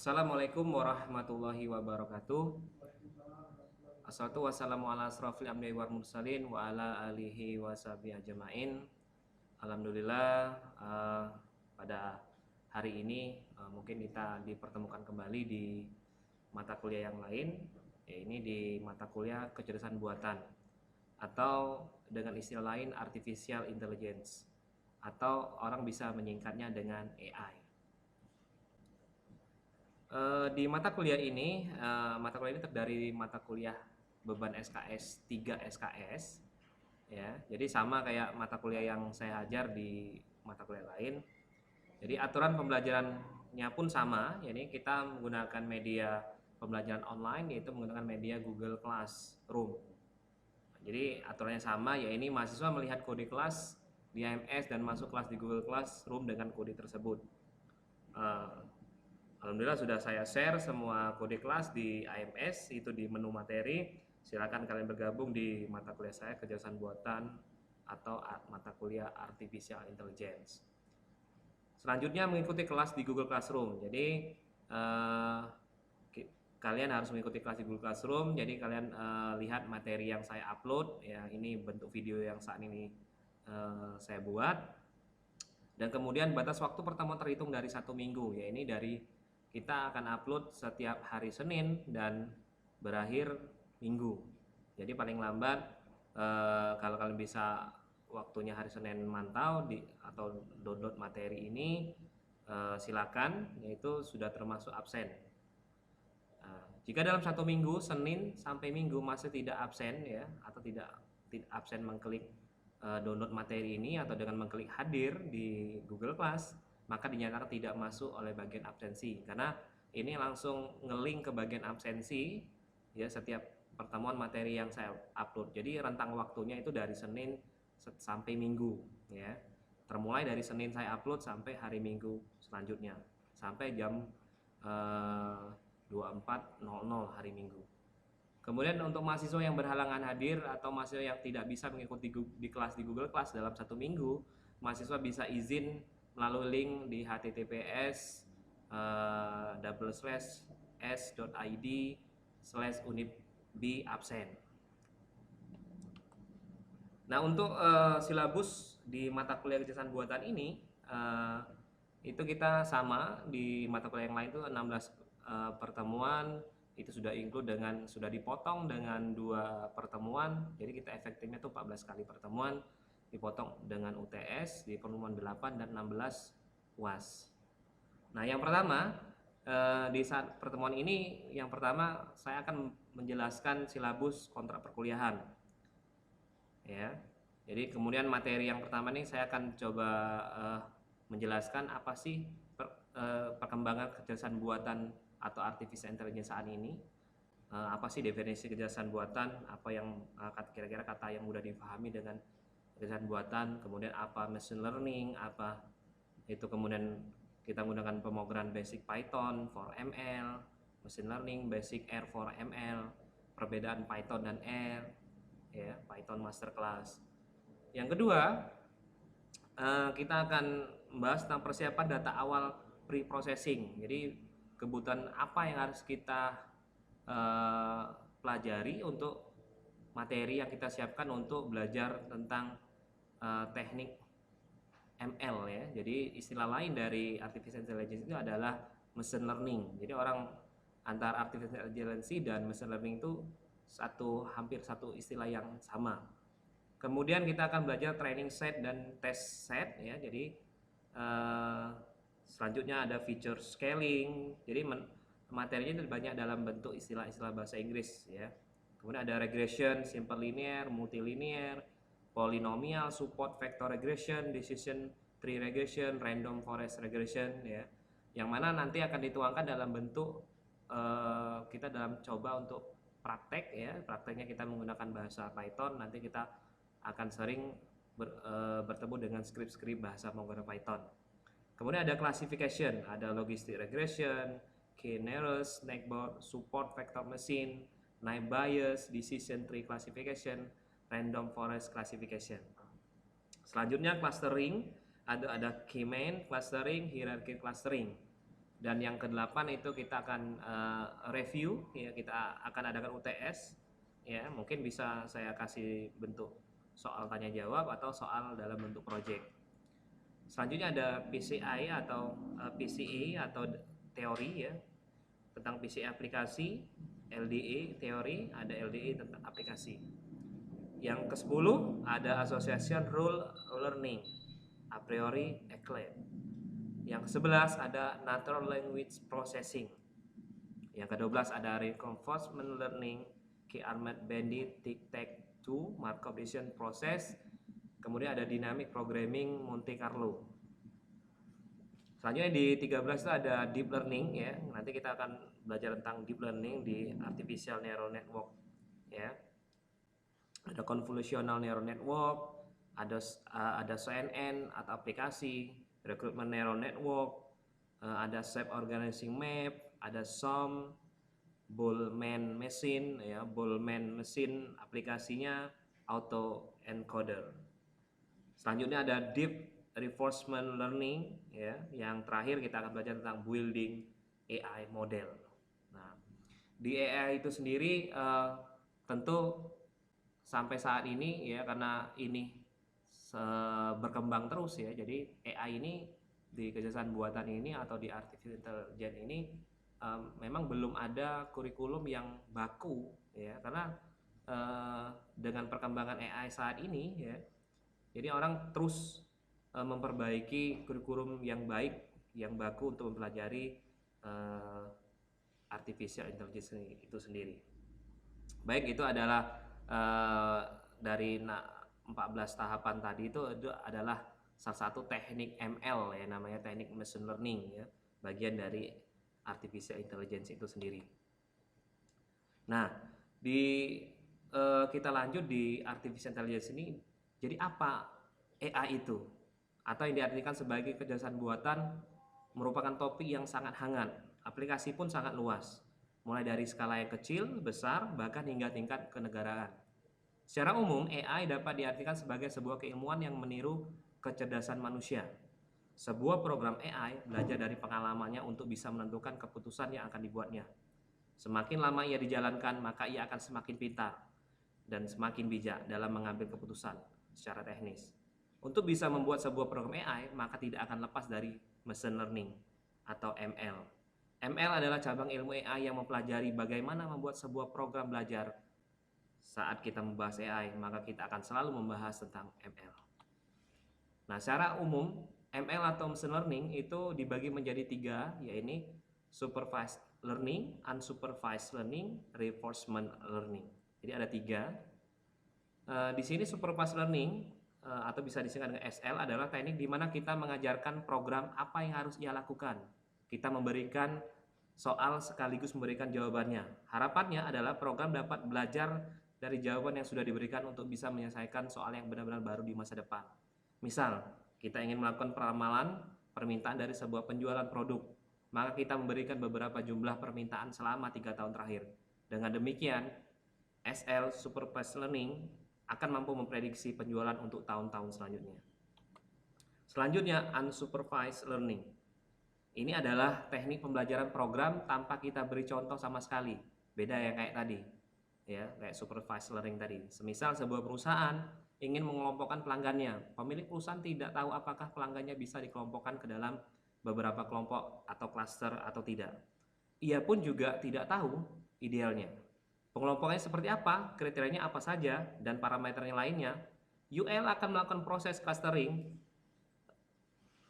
Assalamualaikum warahmatullahi wabarakatuh. Assalatu wassalamu ala asrafil anbiya'i wal mursalin wa ala alihi wa sahbihi ajma'in. Alhamdulillah, pada hari ini mungkin kita dipertemukan kembali di mata kuliah yang lain, ini di mata kuliah kecerdasan buatan atau dengan istilah lain artificial intelligence, atau orang bisa menyingkatnya dengan AI. Di mata kuliah ini, terdiri dari mata kuliah beban SKS 3 SKS, ya. Jadi sama kayak mata kuliah yang saya ajar di mata kuliah lain. Jadi aturan pembelajarannya pun sama, yakni kita menggunakan media pembelajaran online, yaitu menggunakan media Google Classroom. Jadi aturannya sama, ya ini mahasiswa melihat kode kelas di AMS dan masuk kelas di Google Classroom dengan kode tersebut. Alhamdulillah sudah saya share semua kode kelas di AMS, itu di menu materi. Silakan kalian bergabung di mata kuliah saya kecerdasan buatan atau mata kuliah artificial intelligence. Selanjutnya mengikuti kelas di Google Classroom. Jadi kalian harus mengikuti kelas di Google Classroom. Jadi kalian lihat materi yang saya upload, ya ini bentuk video yang saat ini saya buat. Dan kemudian batas waktu pertemuan terhitung dari 1 minggu, ya ini dari kita akan upload setiap hari Senin dan berakhir Minggu. Jadi paling lambat kalau kalian bisa waktunya hari Senin mantau atau download materi ini, silakan, yaitu sudah termasuk absen. Jika dalam 1 minggu Senin sampai Minggu masih tidak absen, ya, atau tidak absen mengklik download materi ini atau dengan mengklik hadir di Google Class, maka dinyatakan tidak masuk oleh bagian absensi, karena ini langsung ngelink ke bagian absensi, ya, setiap pertemuan materi yang saya upload. Jadi rentang waktunya itu dari Senin sampai Minggu, ya, termulai dari Senin saya upload sampai hari Minggu selanjutnya, sampai jam 24.00 hari Minggu. Kemudian untuk mahasiswa yang berhalangan hadir atau mahasiswa yang tidak bisa mengikuti di kelas di Google Class dalam 1 minggu, mahasiswa bisa izin melalui link di https s.id/unitb-absen. Nah, untuk silabus di mata kuliah kecerdasan buatan ini, itu kita sama di mata kuliah yang lain itu 16 pertemuan, itu sudah sudah dipotong dengan 2 pertemuan. Jadi kita efektifnya itu 14 kali pertemuan, dipotong dengan UTS di pertemuan 8 dan 16 UAS. Nah, yang pertama, di saat pertemuan ini, yang pertama saya akan menjelaskan silabus kontrak perkuliahan, ya. Jadi kemudian materi yang pertama nih saya akan coba menjelaskan apa sih perkembangan kecerdasan buatan atau artificial intelligence saat ini, apa sih definisi kecerdasan buatan, apa yang kira-kira kata yang mudah dipahami dengan kecerdasan buatan, kemudian apa machine learning, apa itu, kemudian kita menggunakan pemrograman basic Python for ML, machine learning basic R for ML, perbedaan Python dan R, ya, Python masterclass. Yang kedua, kita akan membahas tentang persiapan data awal pre-processing. Jadi kebutuhan apa yang harus kita pelajari untuk materi yang kita siapkan untuk belajar tentang teknik ML, ya. Jadi istilah lain dari artificial intelligence itu adalah machine learning. Jadi orang antara artificial intelligence dan machine learning itu hampir satu istilah yang sama. Kemudian kita akan belajar training set dan test set, ya. Jadi selanjutnya ada feature scaling. Jadi materinya banyak dalam bentuk istilah-istilah bahasa Inggris, ya. Kemudian ada regression, simple linear, multilinear, polynomial, support vector regression, decision tree regression, random forest regression, ya. Yang mana nanti akan dituangkan dalam bentuk kita dalam coba untuk praktek, ya. Prakteknya kita menggunakan bahasa Python. Nanti kita akan sering bertemu dengan skrip-skrip bahasa menggunakan Python. Kemudian ada classification, ada logistic regression, k-nearest, neighbor, support vector machine, naive Bayes, decision tree classification, random forest classification. Selanjutnya clustering, ada k-mean clustering, hierarchy clustering. Dan yang kedelapan itu kita akan review, ya, kita akan adakan UTS, ya, mungkin bisa saya kasih bentuk soal tanya jawab atau soal dalam bentuk project. Selanjutnya ada PCI atau PCA atau teori, ya, tentang PCA aplikasi, LDA teori, ada LDA tentang aplikasi. Yang ke-10 ada Association Rule Learning, a priori ECLE. Yang ke-11 ada Natural Language Processing. Yang ke-12 ada Reinforcement Learning, K-Armed Bandit, Tic-Tac-Toe, Markov Decision Process. Kemudian ada Dynamic Programming Monte Carlo. Selanjutnya di 13 itu ada Deep Learning, ya. Nanti kita akan belajar tentang Deep Learning di Artificial Neural Network, ya. Ada Convolutional Neural Network, ada CNN atau aplikasi, Recruitment Neural Network, ada Shape Organizing Map, ada SOM, Boltzmann Machine, ya, Boltzmann Machine aplikasinya, Auto Encoder. Selanjutnya ada Deep Reinforcement Learning, ya. Yang terakhir kita akan belajar tentang Building AI Model. Nah, di AI itu sendiri tentu sampai saat ini, ya, karena ini berkembang terus, ya. Jadi AI ini di kecerdasan buatan ini atau di artificial intelligence ini memang belum ada kurikulum yang baku, ya, karena dengan perkembangan AI saat ini, ya, jadi orang terus memperbaiki kurikulum yang baik, yang baku untuk mempelajari artificial intelligence itu sendiri. Baik, itu adalah dari 14 tahapan tadi itu adalah salah satu teknik ML, ya, namanya teknik machine learning, ya, bagian dari artificial intelligence itu sendiri. Nah, kita lanjut di artificial intelligence ini. Jadi apa AI itu? Atau yang diartikan sebagai kecerdasan buatan merupakan topik yang sangat hangat. Aplikasi pun sangat luas, mulai dari skala yang kecil, besar, bahkan hingga tingkat kenegaraan. Secara umum, AI dapat diartikan sebagai sebuah keilmuan yang meniru kecerdasan manusia. Sebuah program AI belajar dari pengalamannya untuk bisa menentukan keputusan yang akan dibuatnya. Semakin lama ia dijalankan, maka ia akan semakin pintar dan semakin bijak dalam mengambil keputusan secara teknis. Untuk bisa membuat sebuah program AI, maka tidak akan lepas dari machine learning atau ML. ML adalah cabang ilmu AI yang mempelajari bagaimana membuat sebuah program belajar. Saat kita membahas AI, maka kita akan selalu membahas tentang ML. Nah, secara umum ML atau machine learning itu dibagi menjadi 3, yaitu supervised learning, unsupervised learning, reinforcement learning. Jadi ada 3. Di sini supervised learning atau bisa disingkat dengan SL adalah teknik di mana kita mengajarkan program apa yang harus ia lakukan. Kita memberikan soal sekaligus memberikan jawabannya. Harapannya adalah program dapat belajar dari jawaban yang sudah diberikan untuk bisa menyelesaikan soal yang benar-benar baru di masa depan. Misal, kita ingin melakukan peramalan permintaan dari sebuah penjualan produk, maka kita memberikan beberapa jumlah permintaan selama 3 tahun terakhir. Dengan demikian, SL Supervised Learning akan mampu memprediksi penjualan untuk tahun-tahun selanjutnya. Selanjutnya, unsupervised learning. Ini adalah teknik pembelajaran program tanpa kita beri contoh sama sekali. Beda ya kayak tadi, ya, kayak supervised learning tadi. Semisal sebuah perusahaan ingin mengelompokkan pelanggannya, pemilik perusahaan tidak tahu apakah pelanggannya bisa dikelompokkan ke dalam beberapa kelompok atau klaster atau tidak. Ia pun juga tidak tahu idealnya pengelompokannya seperti apa, kriterianya apa saja, dan parameternya lainnya. UL akan melakukan proses clustering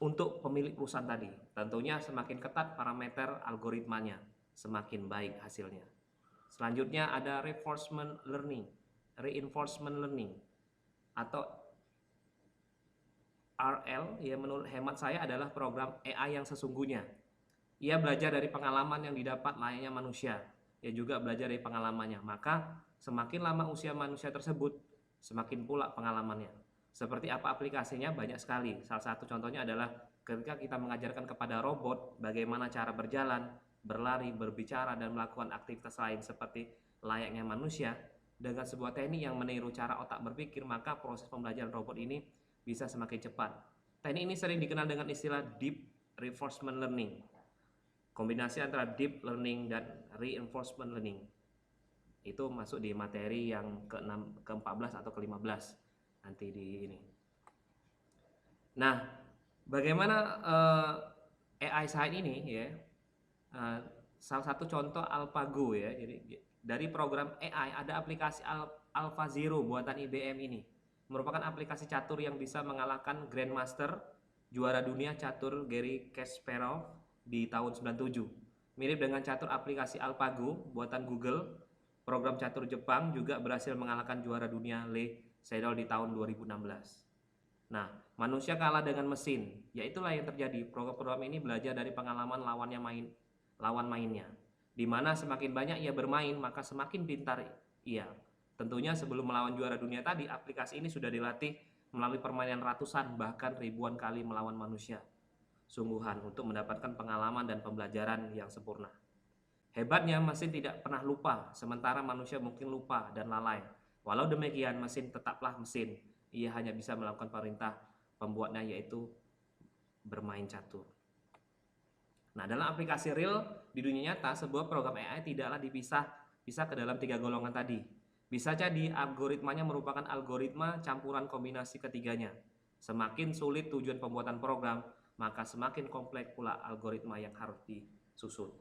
untuk pemilik perusahaan tadi. Tentunya semakin ketat parameter algoritmanya, semakin baik hasilnya. Selanjutnya ada reinforcement learning atau RL, ya, menurut hemat saya adalah program AI yang sesungguhnya. Ia belajar dari pengalaman yang didapat layaknya manusia. Ia juga belajar dari pengalamannya. Maka semakin lama usia manusia tersebut, semakin pula pengalamannya. Seperti apa aplikasinya? Banyak sekali. Salah satu contohnya adalah ketika kita mengajarkan kepada robot bagaimana cara berjalan, berlari, berbicara, dan melakukan aktivitas lain seperti layaknya manusia dengan sebuah teknik yang meniru cara otak berpikir, maka proses pembelajaran robot ini bisa semakin cepat. Teknik ini sering dikenal dengan istilah Deep Reinforcement Learning. Kombinasi antara deep learning dan reinforcement learning. Itu masuk di materi yang ke-6, ke-14 atau ke-15 nanti di ini. Nah, bagaimana AI saat ini ya? Salah satu contoh AlphaGo ya. Jadi dari program AI ada aplikasi AlphaZero buatan IBM ini. Merupakan aplikasi catur yang bisa mengalahkan Grandmaster juara dunia catur Garry Kasparov di tahun 97. Mirip dengan catur aplikasi AlphaGo buatan Google, program catur Jepang juga berhasil mengalahkan juara dunia Lee Sedol di tahun 2016. Nah, manusia kalah dengan mesin. Ya itulah yang terjadi. Program ini belajar dari pengalaman lawan mainnya. Di mana semakin banyak ia bermain, maka semakin pintar ia. Tentunya sebelum melawan juara dunia tadi, aplikasi ini sudah dilatih melalui permainan ratusan bahkan ribuan kali melawan manusia sungguhan untuk mendapatkan pengalaman dan pembelajaran yang sempurna. Hebatnya mesin tidak pernah lupa, sementara manusia mungkin lupa dan lalai. Walau demikian, mesin tetaplah mesin. Ia hanya bisa melakukan perintah pembuatnya, yaitu bermain catur. Nah, dalam aplikasi real di dunia nyata, sebuah program AI tidaklah bisa ke dalam 3 golongan tadi. Bisa jadi algoritmanya merupakan algoritma campuran kombinasi ketiganya. Semakin sulit tujuan pembuatan program, maka semakin kompleks pula algoritma yang harus disusun.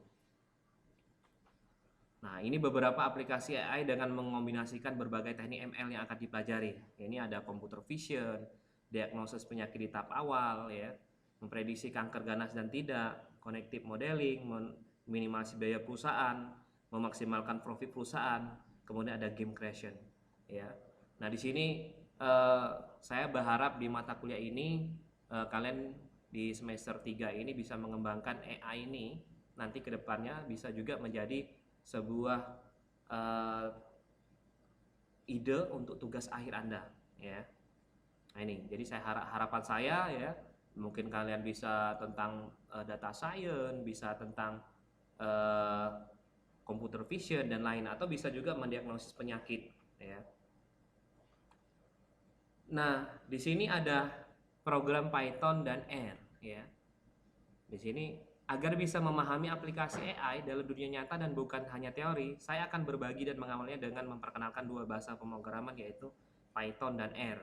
Nah, ini beberapa aplikasi AI dengan mengombinasikan berbagai teknik ML yang akan dipelajari. Ini ada computer vision, diagnosis penyakit di tahap awal, ya, memprediksi kanker ganas dan tidak, connective modeling, minimalisasi biaya perusahaan, memaksimalkan profit perusahaan, kemudian ada game creation, ya. Nah, di sini saya berharap di mata kuliah ini kalian di semester 3 ini bisa mengembangkan AI ini, nanti kedepannya bisa juga menjadi sebuah ide untuk tugas akhir Anda, ya. Nah, ini jadi harapan saya, ya, mungkin kalian bisa tentang data science, bisa tentang computer vision dan lain, atau bisa juga mendiagnosis penyakit, ya. Nah, di sini ada program Python dan R, ya. Di sini agar bisa memahami aplikasi AI dalam dunia nyata dan bukan hanya teori, saya akan berbagi dan mengawalnya dengan memperkenalkan 2 bahasa pemrograman, yaitu Python dan R.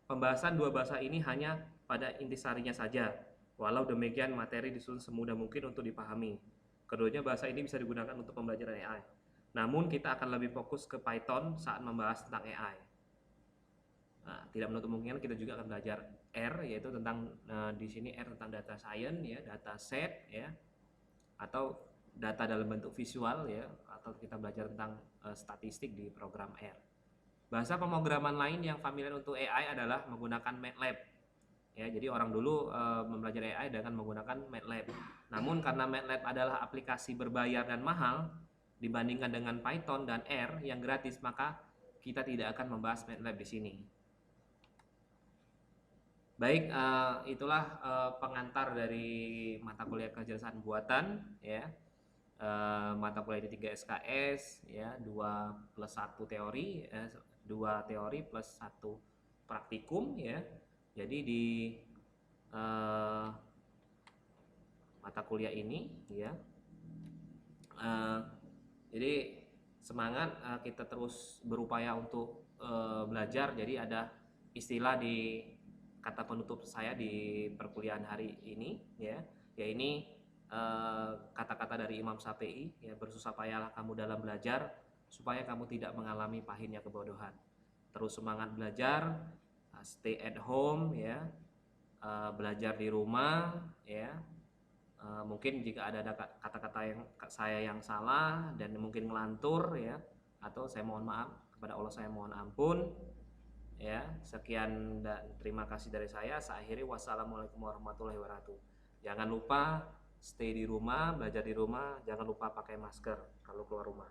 Pembahasan 2 bahasa ini hanya pada intisarinya saja. Walau demikian, materi disusun semudah mungkin untuk dipahami. Keduanya bahasa ini bisa digunakan untuk pembelajaran AI. Namun kita akan lebih fokus ke Python saat membahas tentang AI. Nah, tidak menutup kemungkinan kita juga akan belajar R, yaitu tentang di sini R tentang data science, ya, data set, ya, atau data dalam bentuk visual, ya, atau kita belajar tentang statistik di program R. Bahasa pemrograman lain yang familiar untuk AI adalah menggunakan MATLAB. Ya, jadi orang dulu mempelajari AI dengan menggunakan MATLAB. Namun karena MATLAB adalah aplikasi berbayar dan mahal dibandingkan dengan Python dan R yang gratis, maka kita tidak akan membahas MATLAB di sini. Baik, itulah pengantar dari mata kuliah kecerdasan buatan, ya. Mata kuliah di 3 SKS, ya, 2 plus 1 teori, 2 teori plus 1 praktikum, ya. Jadi di mata kuliah ini, ya, jadi semangat, kita terus berupaya untuk belajar. Jadi ada istilah di kata penutup saya di perkuliahan hari ini, ya ini kata-kata dari Imam Syafi'i, ya, bersusah payahlah kamu dalam belajar supaya kamu tidak mengalami pahitnya kebodohan. Terus semangat belajar, stay at home, ya, belajar di rumah, ya. Mungkin jika ada kata-kata yang saya yang salah dan mungkin ngelantur, ya, atau saya mohon maaf kepada Allah, saya mohon ampun. Ya, sekian dan terima kasih dari saya. Saya akhiri, wassalamualaikum warahmatullahi wabarakatuh. Jangan lupa stay di rumah, belajar di rumah, jangan lupa pakai masker kalau keluar rumah.